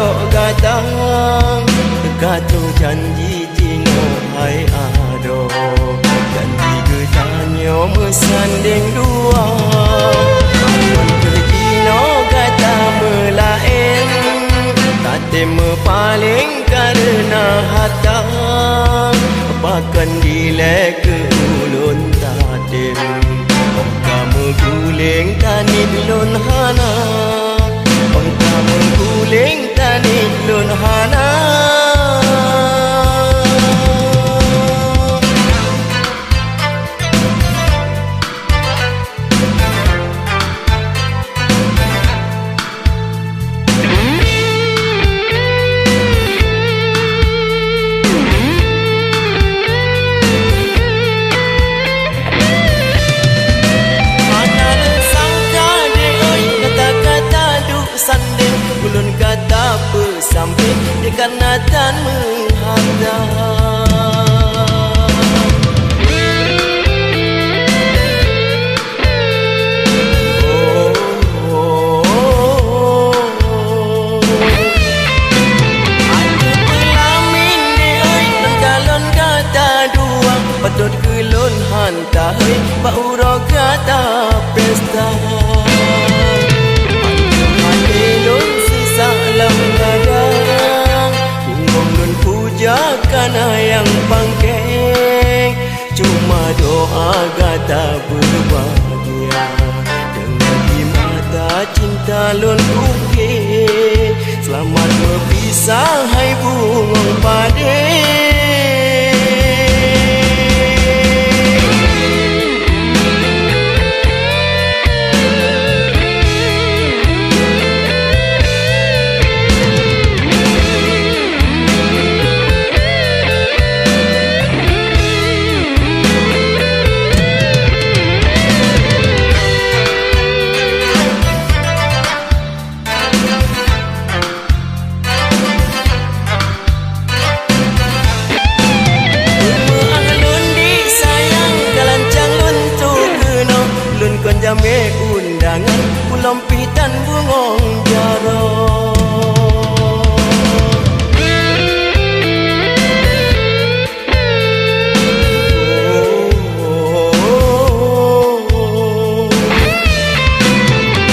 cok gatang Katu janji jino hai ado Janji getanyo mesanding dua Amun ke jino kata melain Tate mepaling karena hatang Bahkan dilek ke ulun tadim kamu guling tanit lun hana kamu guling tanit lun hana Ulun kata bersambit karena tan menghadap Aku pelamin deh Nengkalon kata dua Patut kelon hantar Bauro kata pesta Salam kadang Bungong lun pujakan yang pangkeng Cuma doa kata berbahagia Dengan di mata cinta lun ukir Selamat berpisah hai bungong padeng Jame undangan Pulampitan bungong jaro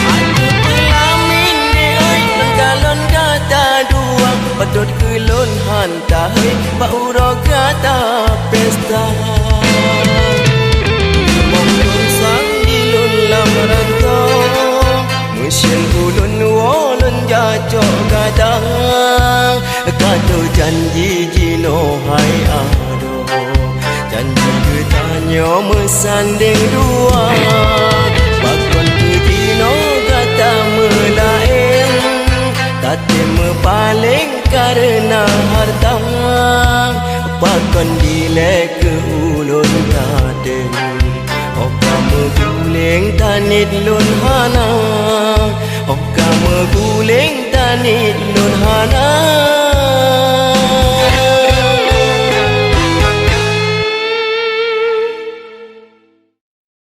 Aku pelamin deh Nengkalon kata dua Patut kelon hantar Bauro kata pesta Mesin ulun wolun jacok gadang Katu janji jino hai ado Janji getanyo mesanding dua Bakon ke jino kata melain Tate mepaling karena harta Bakon dilek ke ulun taden kamu guling tanit lun hana kamu guling tanit lun